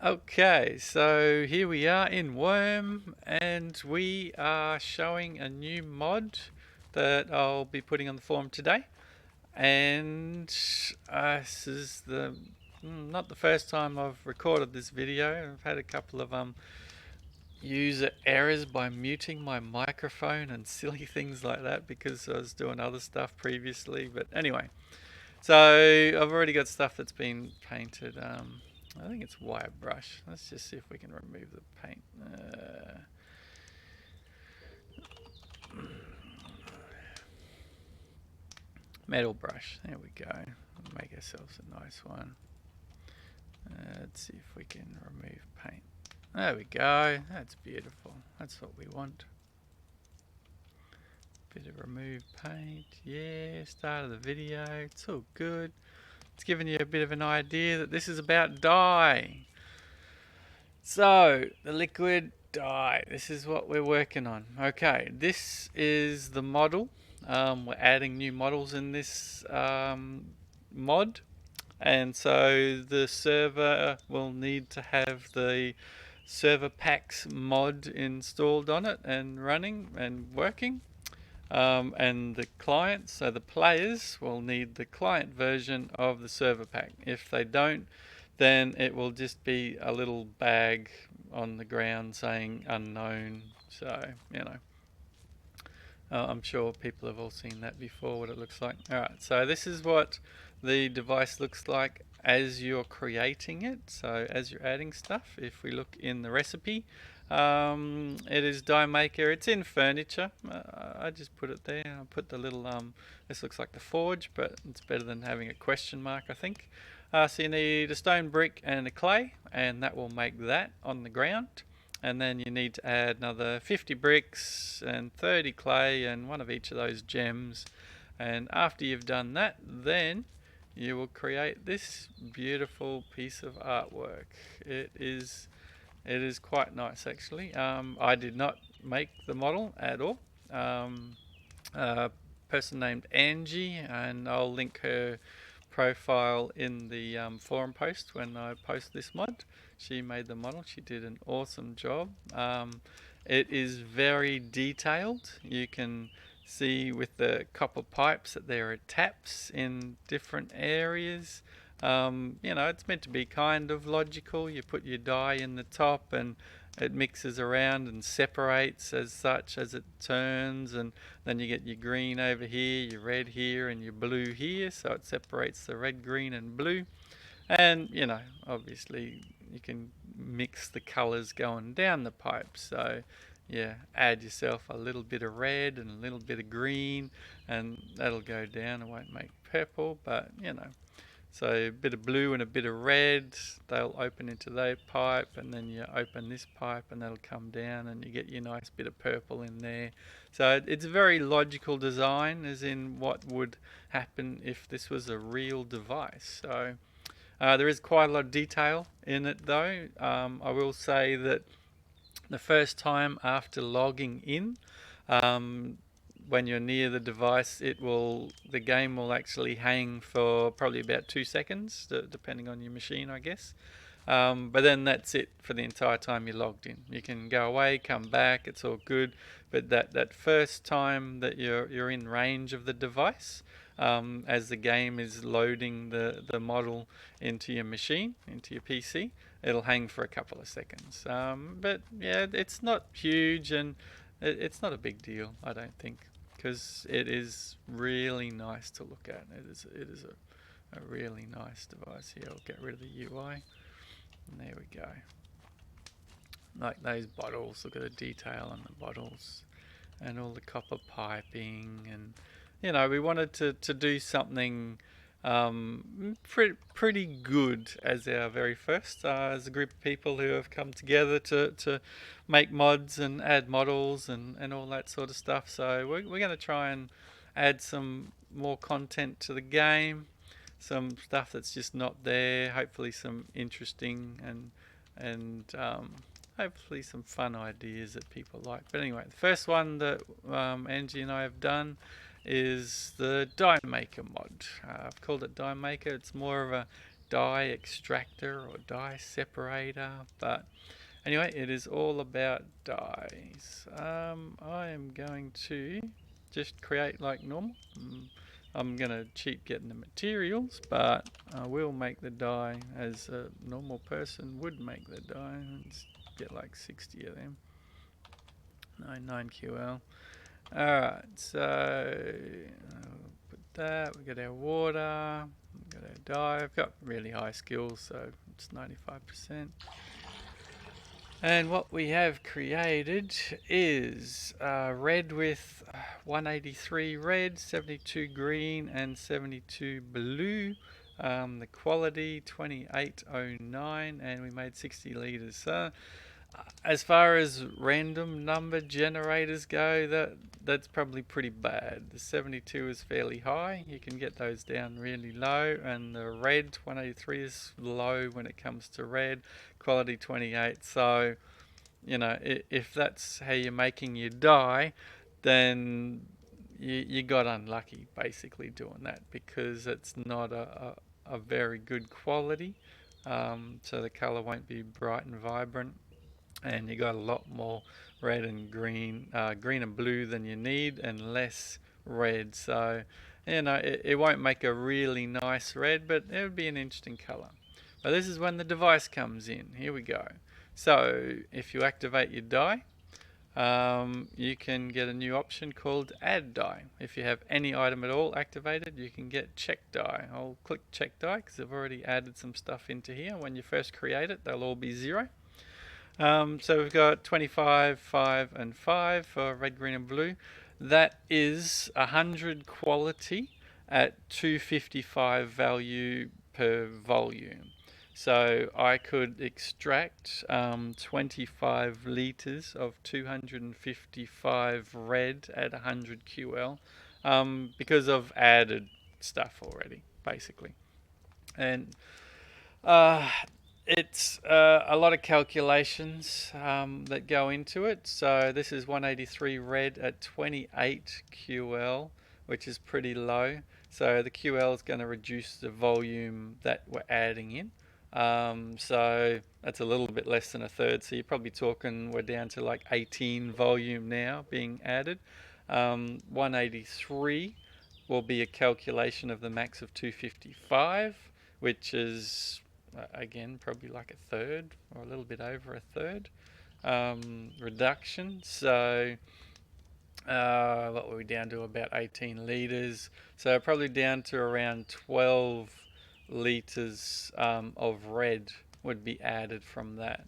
Okay, so here we are in Wurm, and we are showing a new mod that I'll be putting on the forum today. And this is the not the first time I've recorded this video. I've had a couple of user errors by muting my microphone and silly things like that because I was doing other stuff previously. But anyway, so I've already got stuff that's been painted. I think it's wire brush. Let's just see if we can remove the paint. Metal brush. There we go. Make ourselves a nice one. Let's see if we can remove paint. There we go. That's beautiful. That's what we want. Bit of remove paint. Yeah, start of the video. It's all good. It's giving you a bit of an idea that this is about dye. So, the liquid dye. This is what we're working on. Okay, this is the model. We're adding new models in this mod. And so the server will need to have the server packs mod installed on it and running and working. And the client, so the players will need the client version of the server pack. If they don't, then it will just be a little bag on the ground saying unknown. So, I'm sure people have all seen that before, what it looks like. Alright, so this is what the device looks like as you're creating it. So as you're adding stuff, if we look in the recipe, it is Dine Maker. It's in furniture. I just put it there. I put the little, this looks like the forge, but it's better than having a question mark, I think. So you need a stone brick and a clay, and that will make that on the ground. And then you need to add another 50 bricks and 30 clay and one of each of those gems. And after you've done that, then you will create this beautiful piece of artwork. It is quite nice, actually. I did not make the model at all. A person named Angie, and I'll link her profile in the forum post when I post this mod. She made the model. She did an awesome job. It is very detailed. You can see with the copper pipes that there are taps in different areas. It's meant to be kind of logical. You put your dye in the top and it mixes around and separates as such as it turns, and then you get your green over here, your red here, and your blue here, so it separates the red, green, and blue. And obviously you can mix the colors going down the pipe. So yeah, add yourself a little bit of red and a little bit of green, and that'll go down. It won't make purple, but so a bit of blue and a bit of red, they'll open into that pipe, and then you open this pipe and that'll come down and you get your nice bit of purple in there. So it's a very logical design, as in what would happen if this was a real device. So there is quite a lot of detail in it though. I will say that the first time after logging in, when you're near the device, the game will actually hang for probably about 2 seconds, depending on your machine, I guess. But then that's it for the entire time you're logged in. You can go away, come back, it's all good. But that first time that you're in range of the device, as the game is loading the model into your machine, into your PC, it'll hang for a couple of seconds. But yeah, it's not huge, and it's not a big deal, I don't think, because it is really nice to look at. It is a really nice device. Here, I'll get rid of the UI. And there we go. Like those bottles, look at the detail on the bottles and all the copper piping, and we wanted to do something pretty good as our very first, as a group of people who have come together to make mods and add models and all that sort of stuff. So we're going to try and add some more content to the game, some stuff that's just not there, hopefully some interesting and hopefully some fun ideas that people like. But anyway, the first one that Angie and I have done is the Dine Maker mod. I've called it Dine Maker. It's more of a dye extractor or dye separator, but anyway, it is all about dyes. I am going to just create like normal. I'm going to cheat getting the materials, but I will make the dye as a normal person would make the dye. Let's get like 60 of them. 9QL. Alright, so I'll put that. We've got our water, we've got our dye. I've got really high skills, so it's 95%. And what we have created is red with 183 red, 72 green, and 72 blue. The quality 2809, and we made 60 liters. So, as far as random number generators go, that's probably pretty bad. The 72 is fairly high. You can get those down really low, and the red 183 is low when it comes to red. Quality 28. So, you know, if that's how you're making your dye, then you got unlucky basically doing that, because it's not a very good quality. So the color won't be bright and vibrant, and you got a lot more red and green, green and blue than you need, and less red. So, you know, it won't make a really nice red, but it would be an interesting color. But this is when the device comes in. Here we go. So if you activate your dye, you can get a new option called Add Dye. If you have any item at all activated, you can get Check Dye. I'll click Check Dye because I've already added some stuff into here. When you first create it, they'll all be 0. So we've got 25, 5, and 5 for red, green, and blue. That is 100 quality at 255 value per volume. So I could extract 25 liters of 255 red at 100 QL because I've added stuff already, basically. And it's a lot of calculations that go into it. So this is 183 red at 28 QL, which is pretty low. So the QL is going to reduce the volume that we're adding in. So that's a little bit less than a third. So you're probably talking we're down to like 18 volume now being added. 183 will be a calculation of the max of 255, which is again probably like a third or a little bit over a third reduction. So what were we down to? About 18 liters. So probably down to around 12 liters of red would be added from that.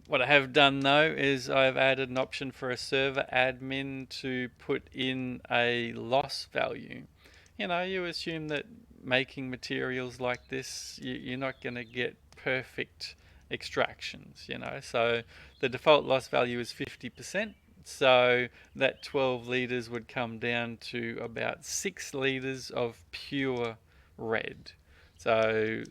What I have done though is I've added an option for a server admin to put in a loss value. You know, you assume that making materials like this, you're not going to get perfect extractions, you know. So the default loss value is 50%. So that 12 liters would come down to about 6 liters of pure red. So,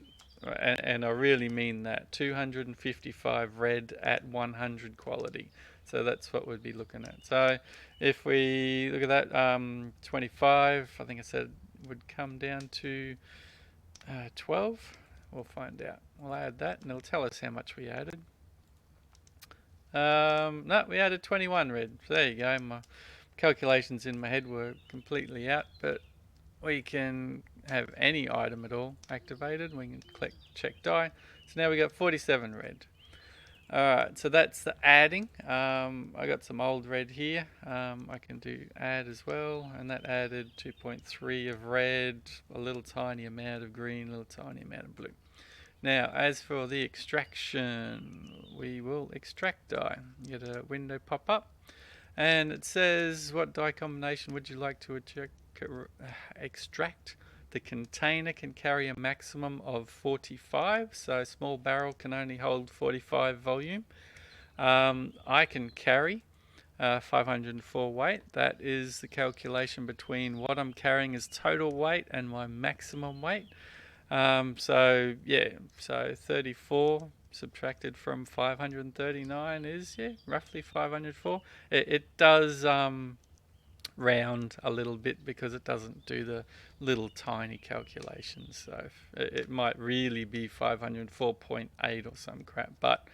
and I really mean that, 255 red at 100 quality. So that's what we'd be looking at. So if we look at that, 25, I think I said would come down to 12. We'll find out. We'll add that and it'll tell us how much we added. No, we added 21 red. So there you go. My calculations in my head were completely out, but we can have any item at all activated. We can click check dye. So now we got 47 red. Alright, so that's the adding. I got some old red here. I can do add as well, and that added 2.3 of red, a little tiny amount of green, a little tiny amount of blue. Now, as for the extraction, we will extract dye. You get a window pop up, and it says, what dye combination would you like to extract? The container can carry a maximum of 45, so a small barrel can only hold 45 volume. I can carry 504 weight. That is the calculation between what I'm carrying as total weight and my maximum weight. So yeah, so 34 subtracted from 539 is roughly 504. It does round a little bit because it doesn't do the little tiny calculations. So it might really be 504.8 or some crap, but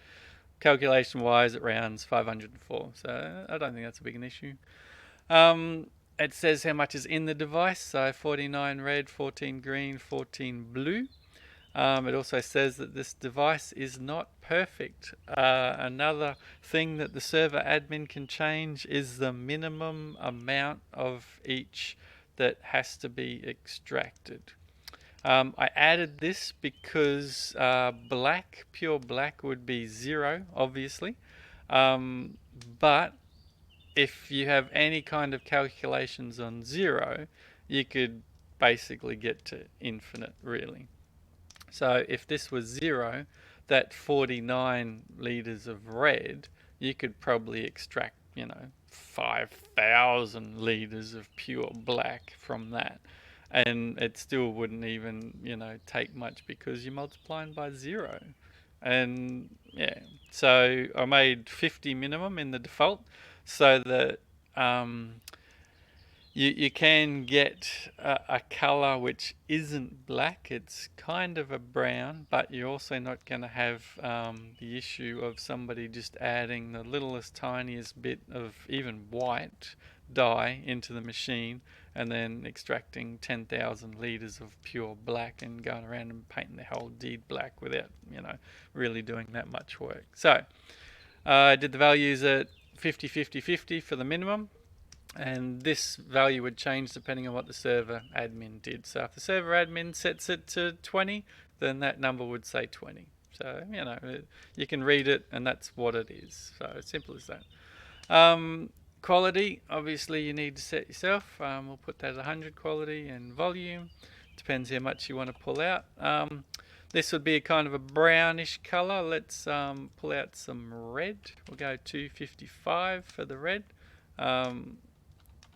calculation wise it rounds 504, so I don't think that's a big an issue. It says how much is in the device, so 49 red, 14 green, 14 blue. It also says that this device is not perfect. Another thing that the server admin can change is the minimum amount of each that has to be extracted. I added this because pure black would be 0, obviously. But if you have any kind of calculations on 0, you could basically get to infinite, really. So if this was 0, that 49 litres of red, you could probably extract, 5,000 litres of pure black from that. And it still wouldn't even, take much because you're multiplying by 0. And yeah, so I made 50 minimum in the default so that you can get a color which isn't black. It's kind of a brown, but you're also not going to have the issue of somebody just adding the littlest tiniest bit of even white dye into the machine and then extracting 10,000 litres of pure black and going around and painting the whole deed black without really doing that much work. So I did the values at 50, 50, 50 for the minimum. And this value would change depending on what the server admin did. So if the server admin sets it to 20, then that number would say 20. So, you can read it and that's what it is. So simple as that. Quality, obviously you need to set yourself. We'll put that at 100 quality, and volume. Depends how much you want to pull out. This would be a kind of a brownish color. Let's pull out some red. We'll go 255 for the red.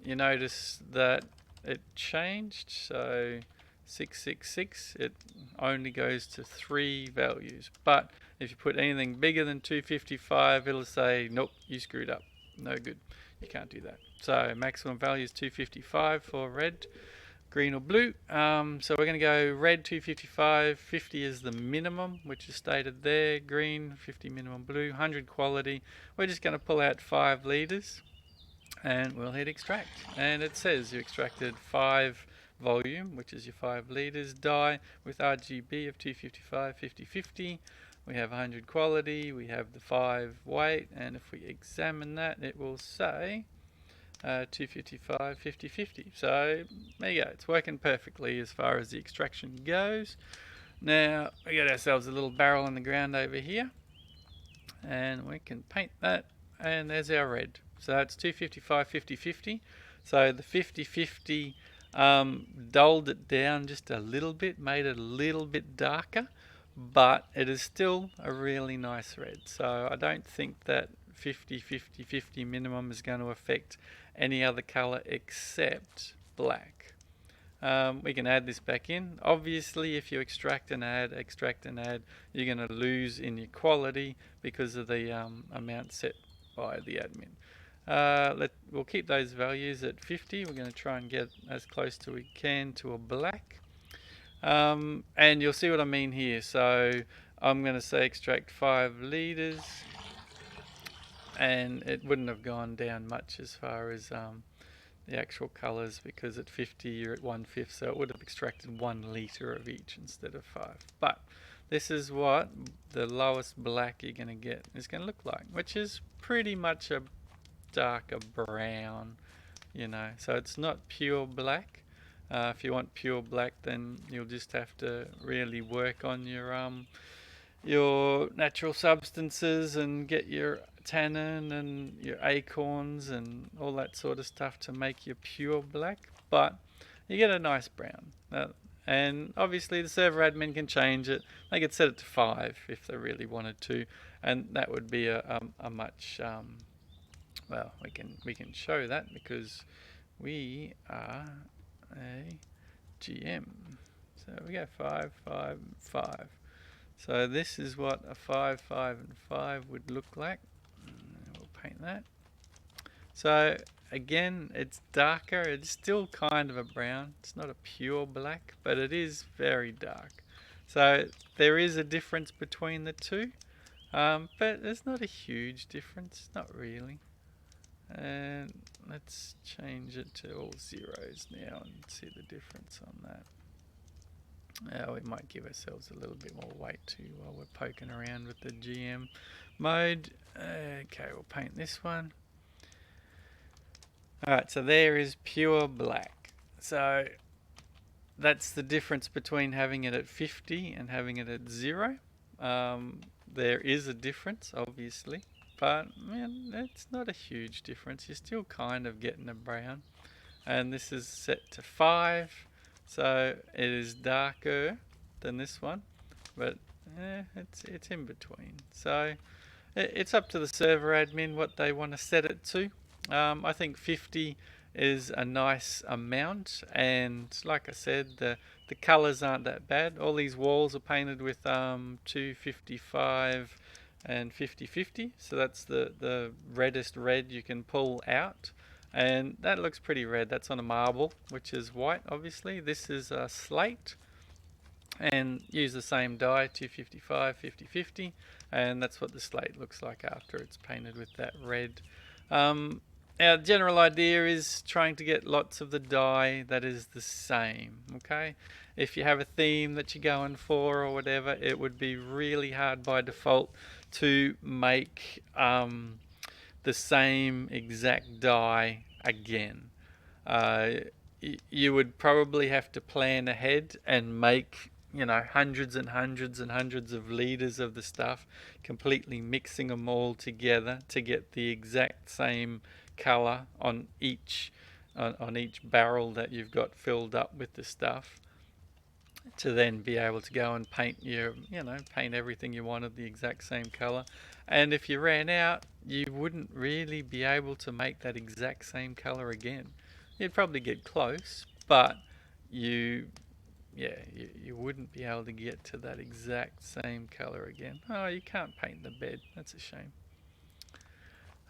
You notice that it changed, so 666, it only goes to 3 values. But if you put anything bigger than 255, it'll say, nope, you screwed up. No good. You can't do that. So maximum value is 255 for red, green or blue. So we're going to go red 255, 50 is the minimum, which is stated there. Green, 50 minimum, blue, 100 quality. We're just going to pull out 5 litres. And we'll hit extract, and it says you extracted 5 volume, which is your 5 litres dye with RGB of 255, 50, 50. We have 100 quality, we have the 5 weight, and if we examine that, it will say 255, 50, 50. So there you go, it's working perfectly as far as the extraction goes. Now we got ourselves a little barrel on the ground over here, and we can paint that, and there's our red. So that's 255, 50, 50. So the 50, 50 dulled it down just a little bit, made it a little bit darker, but it is still a really nice red. So I don't think that 50, 50, 50 minimum is going to affect any other color except black. We can add this back in. Obviously, if you extract and add, you're going to lose in your quality because of the amount set by the admin. We'll keep those values at 50. We're going to try and get as close to we can to a black. And you'll see what I mean here. So I'm going to say extract 5 litres, and it wouldn't have gone down much as far as the actual colours, because at 50 you're at 1/5, so it would have extracted 1 litre of each instead of 5. But this is what the lowest black you're going to get is going to look like, which is pretty much a darker brown, so it's not pure black. If you want pure black, then you'll just have to really work on your natural substances and get your tannin and your acorns and all that sort of stuff to make your pure black, but you get a nice brown. And obviously the server admin can change it. They could set it to 5 if they really wanted to, and that would be a much well, we can show that because we are a GM. So we go 5, 5, 5. So this is what a 5, 5 and 5 would look like. We'll paint that. So again, it's darker. It's still kind of a brown. It's not a pure black, but it is very dark. So there is a difference between the two, but there's not a huge difference, not really. And let's change it to all zeros now and see the difference on that. We might give ourselves a little bit more weight too while we're poking around with the GM mode. Okay, we'll paint this one. Alright, so there is pure black. So that's the difference between having it at 50 and having it at 0. There is a difference, obviously, but man, it's not a huge difference. You're still kind of getting a brown. And this is set to 5, so it is darker than this one, but it's in between. So it's up to the server admin what they want to set it to. I think 50 is a nice amount, and like I said, the colors aren't that bad. All these walls are painted with 255 and 50-50, so that's the reddest red you can pull out, and that looks pretty red. That's on a marble, which is white, obviously. This is a slate, and use the same dye, 255 50-50, and that's what the slate looks like after it's painted with that red. Our general idea is trying to get lots of the dye that is the same, okay? If you have a theme that you're going for or whatever, it would be really hard by default to make the same exact dye again. You would probably have to plan ahead and make, you know, hundreds and hundreds and hundreds of liters of the stuff, completely mixing them all together to get the exact same color on each barrel that you've got filled up with the stuff, to then be able to go and paint paint everything you wanted the exact same color. And if you ran out, you wouldn't really be able to make that exact same color again. You'd probably get close, but you wouldn't be able to get to that exact same color again. Oh, you can't paint the bed. That's a shame.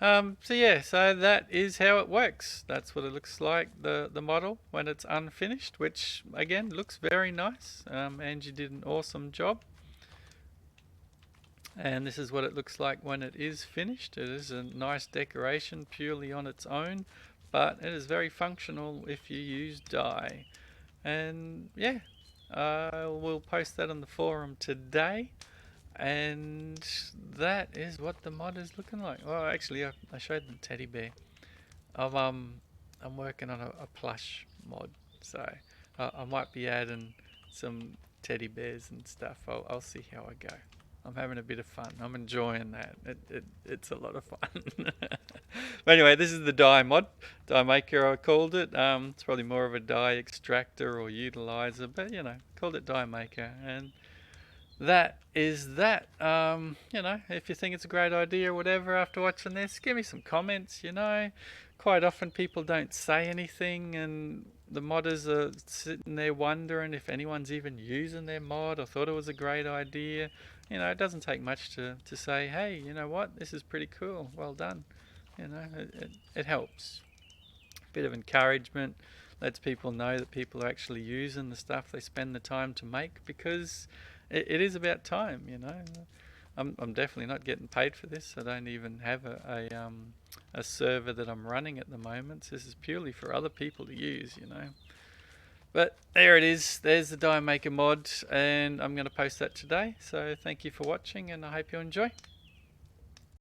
So that is how it works. That's what it looks like, the model when it's unfinished, which again looks very nice. Angie did an awesome job. And this is what it looks like when it is finished. It is a nice decoration purely on its own, but it is very functional if you use dye. And yeah, we'll post that on the forum today. And that is what the mod is looking like. Well, actually, I showed the teddy bear. I'm working on a plush mod, so I might be adding some teddy bears and stuff. I'll see how I go. I'm having a bit of fun. I'm enjoying that. It's a lot of fun. But anyway, this is the dye mod. Dye Maker, I called it. It's probably more of a dye extractor or utilizer, but you know, called it Dye Maker. And that is that. If you think it's a great idea or whatever after watching this, give me some comments. Quite often people don't say anything, and the modders are sitting there wondering if anyone's even using their mod or thought it was a great idea. It doesn't take much to say, hey, you know what, this is pretty cool, well done. It helps. Bit of encouragement, lets people know that people are actually using the stuff they spend the time to make, because it is about time. I'm definitely not getting paid for this. I don't even have a server that I'm running at the moment. So this is purely for other people to use, But there it is. There's the Dine Maker mod, and I'm going to post that today. So thank you for watching, and I hope you enjoy.